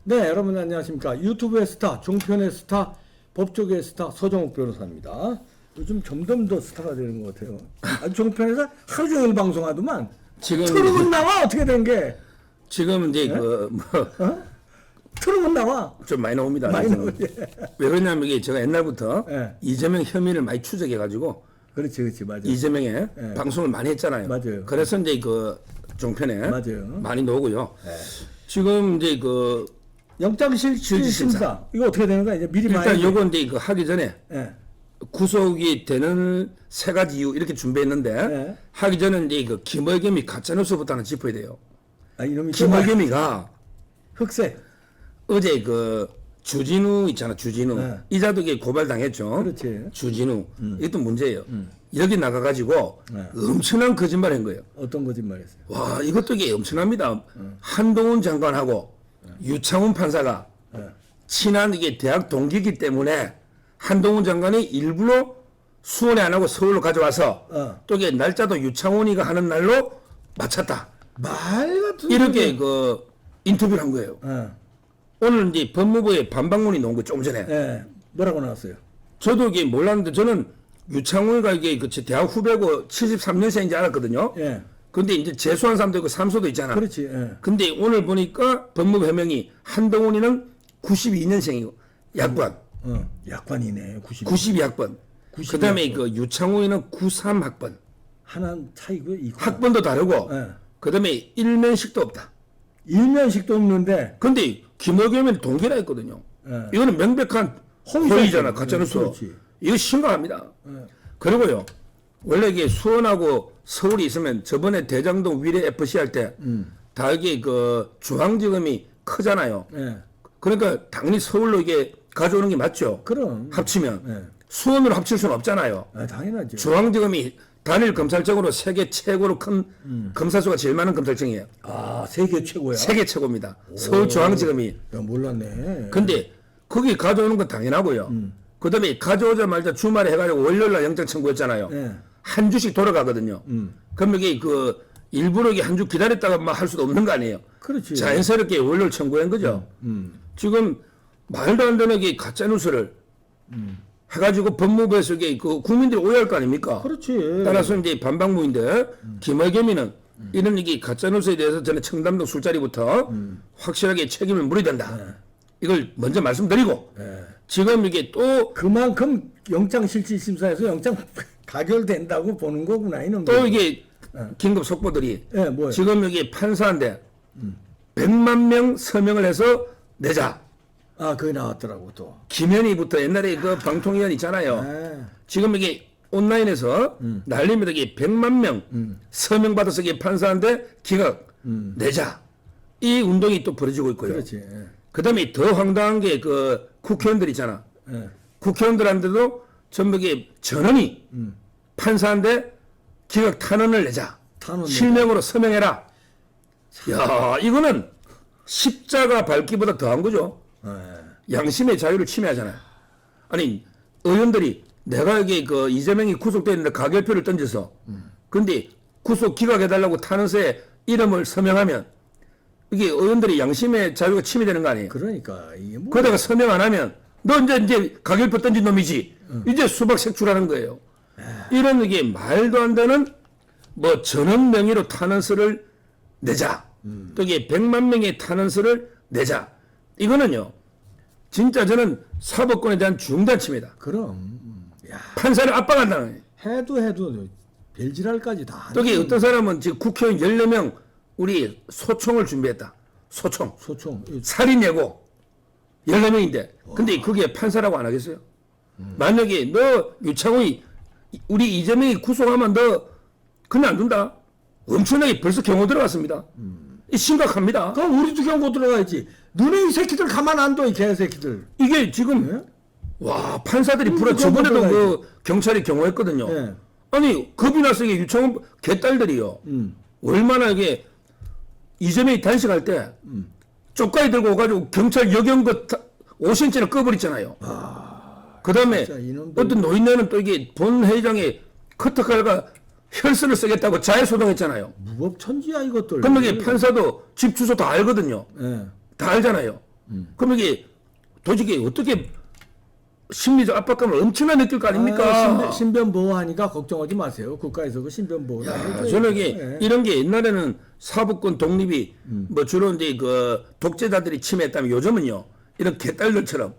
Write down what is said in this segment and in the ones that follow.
네, 여러분 안녕하십니까. 유튜브의 스타, 종편의 스타, 법조계의 스타 서정욱 변호사입니다. 요즘 점점 더 스타가 되는 것 같아요. 종편에서 하루 종일 방송하더만 지금 트럭은 나와 어떻게 된 게? 지금 이제 네? 그 트럭은 나와. 좀 많이 나옵니다. 많이 지금. 나오지. 왜 그러냐면 이게 제가 옛날부터 예. 이재명 혐의를 많이 추적해가지고 그렇지, 맞아. 이재명의 예. 방송을 많이 했잖아요. 맞아요. 그래서 이제 그 종편에 맞아요. 많이 나오고요. 예. 지금 이제 그 영장실질심사 이거 어떻게 되는 거야? 이제 미리 일단 많이. 요건 이제 그 하기 전에 예. 구속이 되는 세 가지 이유 이렇게 준비했는데 예. 하기 전에 이제 그 김의겸이 가짜뉴스부터 하나 짚어야 돼요. 아 이놈이 김의겸이가 흑색. 어제 그 주진우 있잖아, 주진우. 네. 이자득에 고발당했죠. 그렇지. 주진우. 이것도 문제예요. 여기 나가가지고 네. 엄청난 거짓말 한 거예요. 어떤 거짓말했어요? 와, 이것도 이게 엄청납니다. 한동훈 장관하고 유창훈 판사가 친한 이게 대학 동기이기 때문에 한동훈 장관이 일부러 수원에 안 하고 서울로 가져와서 또 이게 날짜도 유창훈이가 하는 날로 맞췄다. 말 같은 이렇게 소리. 그 인터뷰를 한 거예요. 예. 오늘 이제 법무부에 반박문이 나온 거 좀 전에. 예. 뭐라고 나왔어요? 저도 이게 몰랐는데 저는 유창훈이가 이게 그 대학 후배고 73년생인지 알았거든요. 예. 근데 이제 재수한 사람도 있고 삼소도 있잖아. 그렇지. 예. 근데 오늘 보니까 법무부 해명이 한동훈이는 92년생이고 약관 약관이네. 92학번. 92 그다음에 학번. 그 유창훈이는 93학번. 하나 차이고 이거. 학번도 다르고. 예. 그다음에 일면식도 없다. 일면식도 없는데 근데 김의겸은 동기라 했거든요. 예. 이거는 명백한 허위사실. 허위잖아, 가짜뉴스. 그렇지. 이거 심각합니다. 예. 그리고요, 원래 이게 수원하고 서울이 있으면 저번에 대장동 위례 FC 할 때, 다 이게 그 중앙지검이 크잖아요. 예. 그러니까 당연히 서울로 이게 가져오는 게 맞죠. 그럼. 합치면. 예. 수원으로 합칠 수는 없잖아요. 아, 당연하죠. 중앙지검이 단일 검찰청으로 세계 최고로 큰 검사 수가 제일 많은 검찰청이에요. 아, 세계 최고야. 세계 최고입니다. 서울중앙지검이. 야, 몰랐네. 근데 거기 가져오는 건 당연하고요. 그다음에 가져오자마자 주말에 해가지고 월요일날 영장 청구했잖아요. 예. 한 주씩 돌아가거든요. 그럼 이게 그 일부러 이게 한 주 기다렸다가 막 할 수도 없는 거 아니에요. 그렇지. 자연스럽게 월요일 청구한 거죠. 지금 말도 안 되는 게 가짜 뉴스를 해가지고 법무부에서 이게 그 국민들이 오해할 거 아닙니까? 그렇지. 따라서 이제 반박무인데 김의겸이는 이런 이게 가짜 뉴스에 대해서 저는 청담동 술자리부터 확실하게 책임을 물어야 된다. 이걸 먼저 말씀드리고 지금 이게 또 그만큼 영장실질심사에서 영장 가결된다고 보는 거구나 이놈. 또 이게 긴급 속보들이 예, 뭐예요? 지금 여기 판사한테 100만 명 서명을 해서 내자. 아, 그게 나왔더라고 또. 김현희부터 옛날에 그 방통위원 있잖아요. 예. 지금 이게 온라인에서 난립니다. 이게 100만 명 서명 받아서 이게 판사한테 기각 내자. 이 운동이 또 벌어지고 있고요. 그렇지. 예. 그다음에 더 황당한 게 그 국회의원들 있잖아. 예. 국회의원들한테도 전부 이게 전원이 판사한테 기각 탄원을 내자. 탄원 실명으로 서명해라. 야, 이거는 십자가 밟기보다 더한 거죠. 예. 양심의 자유를 침해하잖아요. 아니, 의원들이 내가 여기 그 이재명이 구속되어 있는데 가결표를 던져서 근데 구속 기각해달라고 탄원서에 이름을 서명하면 이게 의원들이 양심의 자유가 침해되는 거 아니에요. 그러니까 이게 뭐. 그러다가 서명 안 하면 너 이제 가결표 던진 놈이지. 이제 수박 색출하는 거예요. 이런 이게 말도 안 되는 뭐 전원 명의로 탄원서를 내자. 또 이게 100만 명의 탄원서를 내자. 이거는요. 진짜 저는 사법권에 대한 중단 침해다. 그럼. 야, 판사를 압박한다는 거예요. 해도 별지랄까지 다. 또 이게 어떤 사람은 지금 국회의원 14명 우리 소총을 준비했다. 소총. 소총. 살인 예고 14명인데 근데 그게 판사라고 안 하겠어요? 만약에 너 유창훈이 우리 이재명이 구속하면 너 그냥 안 둔다. 엄청나게 벌써 경호 들어갔습니다. 이 심각합니다. 그럼 우리도 경고 들어가야지. 너네 이 새끼들 가만 안 둬, 이 개새끼들. 이게 지금 예? 와 판사들이 경고 불어 저번에도 들어가야지. 그 경찰이 경호했거든요. 예. 아니 겁이 나서 이게 유창훈 개딸들이요. 얼마나 이게 이재명이 단식할 때 쪽가위 들고 오가지고 경찰 여경거 5cm를 꺼버렸잖아요. 그 다음에 진짜 이놈들. 어떤 노인네는 또 이게 본 회장이 커터칼과 혈서를 쓰겠다고 자해소동했잖아요. 무법천지야 이것들. 그럼 이게 판사도 집 주소 다 알거든요. 예. 다 알잖아요. 그럼 이게 도저히 어떻게 심리적 압박감을 엄청나게 느낄 거 아닙니까? 신변 보호하니까 걱정하지 마세요. 국가에서 그 신변 보호. 저는 이게 이런 게 옛날에는 사법권 독립이 뭐 주로 이제 그 독재자들이 침해했다면 요즘은요 이런 개딸들처럼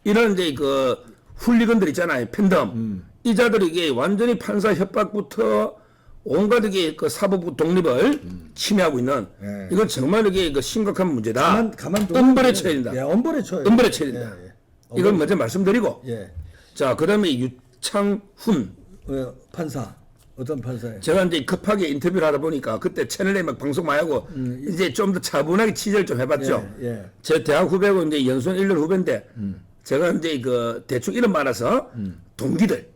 이런 이제 그 훌리건들 있잖아요 팬덤 이자들이 이게 완전히 판사 협박부터 온갖 이게 그 사법 독립을 침해하고 있는 이건 정말 이게 그 심각한 문제다. 엄벌에 쳐야 된다. 예, 엄벌에 쳐야 엄벌에 쳐야 된다. 예. 이건 먼저 말씀드리고 예. 자 그다음에 유창훈 판사 어떤 판사예요? 제가 이제 급하게 인터뷰를 하다 보니까 그때 채널에 막 방송 많이 하고 이제 좀 더 차분하게 취재를 좀 해봤죠. 예. 제 대학 후배고 이제 연수원 1년 후배인데 제가 이제 그 대충 이름 말아서 동기들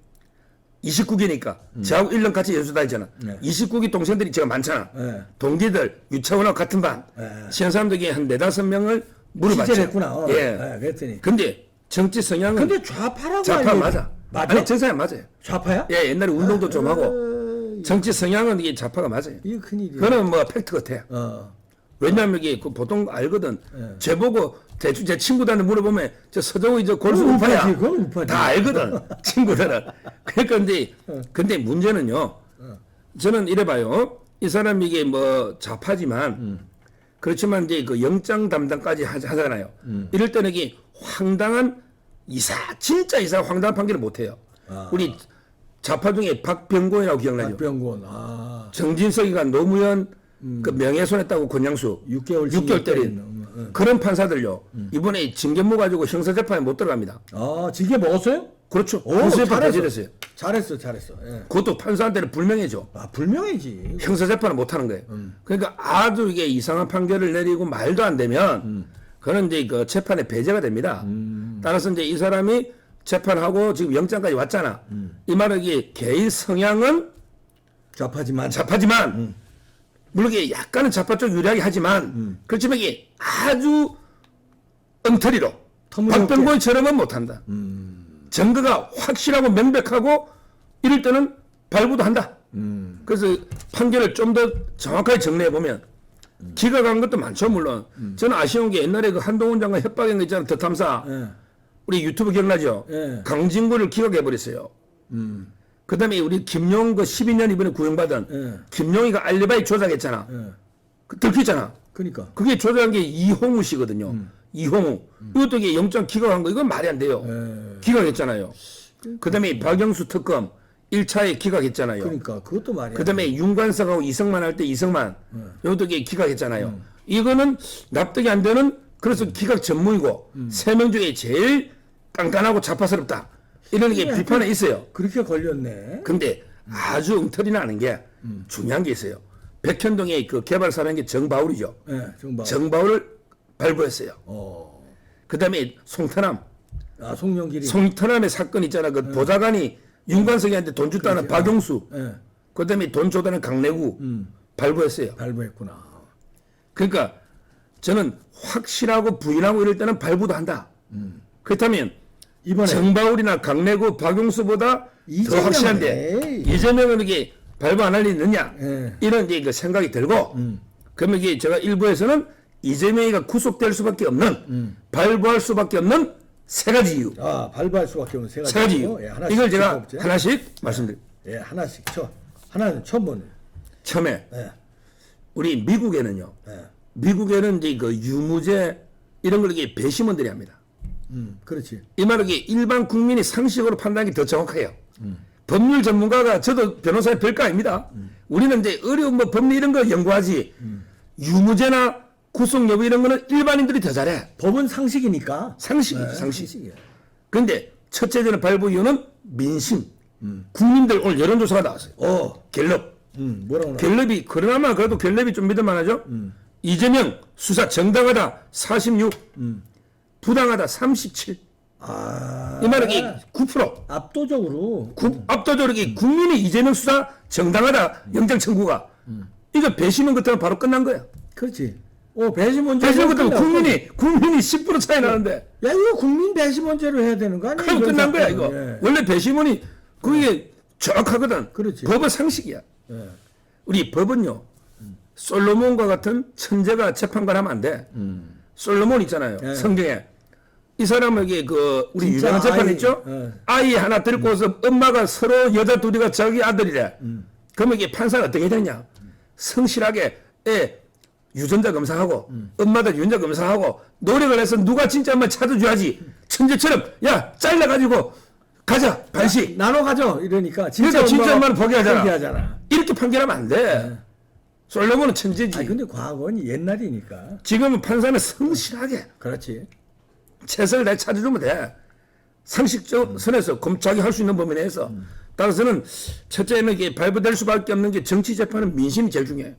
29기니까 저하고 1년 같이 연수 다니잖아. 29기 동생들이 제가 많잖아. 동기들 유창훈하고 같은 반 시한 사람들에게 한 4-5명을 물어봤죠. 취재를 했구나. 예. 그랬더니. 근데 정치 성향은 근데 좌파라고 좌파 맞아. 맞아? 아니 정상이 맞아요. 좌파야? 예, 옛날에 운동도 좀 하고 정치 성향은 이게 좌파가 맞아요. 이거 큰일이야. 그거는 뭐 팩트 같아. 왜냐하면 이게 그 보통 알거든. 제 보고 대충 제 친구들한테 물어보면 저 서정의 저 골수 우파야. 그건 우파지. 다 알거든. 친구들은. 그러니까 이제 근데 문제는요. 저는 이래봐요. 이 사람이 이게 뭐 좌파지만 그렇지만 이제 그 영장 담당까지 하잖아요. 이럴 때는 이게 황당한 진짜 황당한 판결을 못 해요. 우리 좌파 중에 박병곤이라고 기억나죠? 박병곤. 정진석이가 노무현 그 명예훼손했다고 권양수 6개월 때린 그런 판사들요. 이번에 징계무 가지고 형사재판에 못 들어갑니다. 징계 먹었어요? 그렇죠. 오, 형사재판 잘했어. 배제됐어요. 잘했어. 예. 그것도 판사한테는 불명예죠. 불명이지. 형사재판을 못 하는 거예요. 그러니까 아주 이게 이상한 판결을 내리고 말도 안 되면 그는 이제 그 재판에 배제가 됩니다. 따라서 이제 이 사람이 재판하고 지금 영장까지 왔잖아. 이 말은 이게 개인 성향은 좌파지만 물론 이게 약간은 좌파 쪽 유리하게 하지만 그렇지만 이게 아주 엉터리로 박병곤처럼은 못한다. 증거가 확실하고 명백하고 이럴 때는 발부도 한다. 그래서 판결을 좀 더 정확하게 정리해 보면 기각한 것도 많죠 물론. 저는 아쉬운 게 옛날에 그 한동훈 장관 협박한 거 있잖아요. 더 탐사. 우리 유튜브 기억나죠? 강진구를 기각해 버렸어요. 그다음에 우리 김용 그 12년 이번에 구형받은 김용이가 알리바이 조작했잖아. 그 들켰잖아. 그러니까. 그게 조작한 게 이홍우 씨거든요. 이홍우. 이것도 이게 영장 기각한 거 이건 말이 안 돼요. 기각했잖아요. 그다음에 박영수 특검 1차에 기각했잖아요. 그러니까 그것도 말이야. 그다음에 윤관석하고 이승만 할 때 이승만 이것도 이게 기각했잖아요. 이거는 납득이 안 되는 그래서 기각 전문이고 3명 중에 제일 깐깐하고 좌파스럽다. 이런 게 비판에 있어요. 그렇게 걸렸네. 근데 아주 엉터리 나는 게 중요한 게 있어요. 백현동의 그 개발사라는 게 정바울이죠. 정바울을 발부했어요. 그다음에 송태남. 송영길이. 송태남의 사건 있잖아. 그 보좌관이 윤관석이한테 돈 줬다는 박용수. 그다음에 돈 줬다는 강내구. 발부했어요. 발부했구나. 그러니까 저는 확실하고 부인하고 이럴 때는 발부도 한다. 그렇다면 이번에 정바울이나 강내구, 박용수보다 더 확실한데 이재명은 이게 발부 안 할 리 있느냐 이런 이제 그 생각이 들고 그러면 이게 제가 일부에서는 이재명이가 구속될 수밖에 없는 발부할 수밖에 없는 3가지 이유. 발부할 수밖에 없는 3가지 이유. 이걸 제가 하나씩 말씀드립니다. 하나씩 하나는 처음 보는. 처음에 우리 미국에는요. 미국에는 이제 그 유무죄 이런 걸 이게 배심원들이 합니다. 그렇지. 이 말은 이게 일반 국민이 상식으로 판단하기 더 정확해요. 법률 전문가가 저도 변호사의 별거 아닙니다. 우리는 이제 어려운 뭐 법률 이런 거 연구하지. 유무죄나 구속 여부 이런 거는 일반인들이 더 잘해. 법은 상식이니까. 상식이죠, 상식. 그런데 첫째 저는 발부 이유는 민심. 국민들 오늘 여론조사가 나왔어요. 갤럽. 뭐라고 갤럽이 그나마 그래도 갤럽이 좀 믿을만하죠. 이재명 수사 정당하다 46. 부당하다 37. 이 말은 이게 9%. 압도적으로. 압도적으로 국민이 이재명 수사 정당하다 영장 청구가. 이거 배심원 같으면 바로 끝난 거야. 그렇지. 배심원죄. 배심원 같으면 국민이 10% 차이 나는데. 야, 이거 국민 배심원죄로 해야 되는 거 아니야? 그럼 끝난 거야, 이거. 원래 배심원이 그게 정확하거든. 그렇지. 법은 상식이야. 우리 법은요. 솔로몬과 같은 천재가 재판관 하면 안 돼. 솔로몬 있잖아요. 예. 성경에. 이 사람에게 그 우리 진짜 유명한 재판 아이, 있죠? 예. 아이 하나 데리고서 엄마가 서로 여자 둘이가 자기 아들이래. 그러면 이게 판사가 어떻게 되냐? 성실하게 유전자 검사하고 엄마도 유전자 검사하고 노력을 해서 누가 진짜 엄마 찾아줘야지. 천재처럼 야 잘라가지고 가자 반씩. 나눠 가져 이러니까 그러니까 진짜 엄마는 포기하잖아. 포기하잖아. 이렇게 판결하면 안 돼. 솔로몬은 천재지. 아니 근데 과거는 옛날이니까. 지금은 판사는 성실하게 그렇지. 최선을 다해 찾아주면 돼. 상식적 선에서 자기 할 수 있는 범위 내에서. 따라서는 첫째는 이게 발부될 수밖에 없는 게 정치 재판은 민심이 제일 중요해.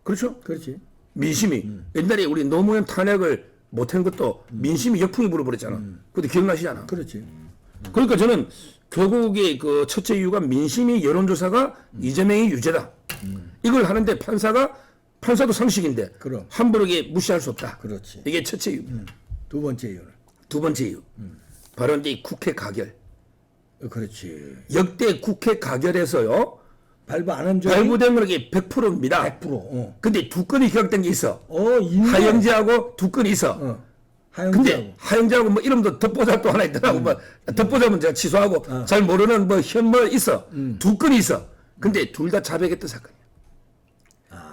그렇죠? 그렇지. 민심이. 옛날에 우리 노무현 탄핵을 못한 것도 민심이 역풍이 불어버렸잖아. 그것도 기억나시잖아. 그렇지. 그러니까 저는 결국에 그 첫째 이유가 민심이 여론조사가 이재명이 유죄다. 이걸 하는데 판사도 상식인데 그럼. 함부로 이게 무시할 수 없다. 그렇지. 이게 첫째 이유. 두 번째 이유는. 두 번째 이유. 바로 이제 이 국회 가결. 그렇지. 역대 국회 가결에서요. 발부 안 한 적이 발부된 건 이게 100%입니다. 100%. 어. 근데 두 건이 기각된 게 있어. 있네. 하영재하고 두 건이 있어. 하영재하고. 근데 하영재하고 뭐 이름도 덧보잡 또 하나 있더라고. 뭐 덧보잡은 제가 취소하고 잘 모르는 뭐 현뭐 있어. 두 건이 있어. 근데 둘 다 자백했던 사건이야.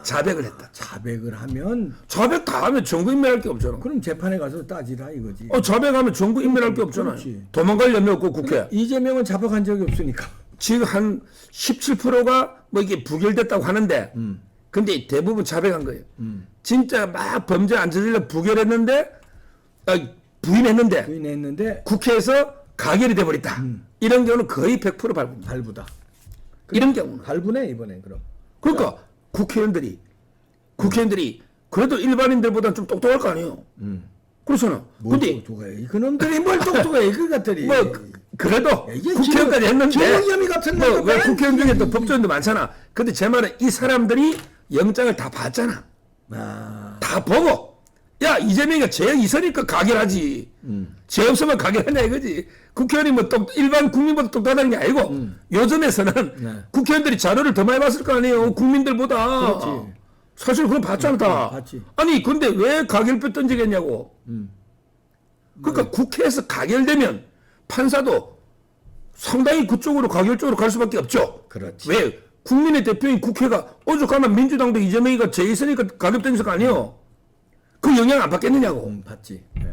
자백을 했다. 자백을 하면 자백 다 하면 정부 인멸할 게 없잖아. 그럼 재판에 가서 따지라 이거지. 자백하면 정부 인멸할 게 없잖아요. 그렇지. 도망갈 염려 없고 국회. 이재명은 자백한 적이 없으니까. 지금 한 17%가 뭐 이게 부결됐다고 하는데, 근데 대부분 자백한 거예요. 진짜 막 범죄 안 저질러 부결했는데, 부인했는데, 부인했는데 국회에서 가결이 돼버렸다. 이런 경우는 거의 100% 발부입니다. 발부다. 이런 경우는. 발부네 이번엔 그럼. 그러니까 국회의원들이 그래도 일반인들보다는 좀 똑똑할 거 아니에요. 그렇잖아. 근데 똑똑해. 그놈들이 뭘 똑똑해 그것들이. 뭐 그래도 이게 국회의원까지 했는데 김영겸이 같은 뭐 놈들 왜 맨- 국회의원 중에 또 법조인도 많잖아. 근데 제 말은 이 사람들이 영장을 다 봤잖아. 다 보고 야 이재명이가 죄 있으니까 가결하지. 죄 없으면 가결하냐 이거지. 국회의원이 뭐 일반 국민보다 똑똑하다는 게 아니고 요즘에서는 국회의원들이 자료를 더 많이 봤을 거 아니에요. 국민들보다. 그렇지. 사실 그럼 봤잖아 다. 봤지. 아니 근데 왜 가결표 던지겠냐고. 그러니까 국회에서 가결되면 판사도 상당히 그쪽으로 가결 쪽으로 갈 수밖에 없죠. 그렇지. 왜? 국민의 대표인 국회가 오죽하면 민주당도 이재명이가 죄 있으니까 가결 던질 거 아니에요. 그 영향 안 받겠느냐고. 봤지. 네.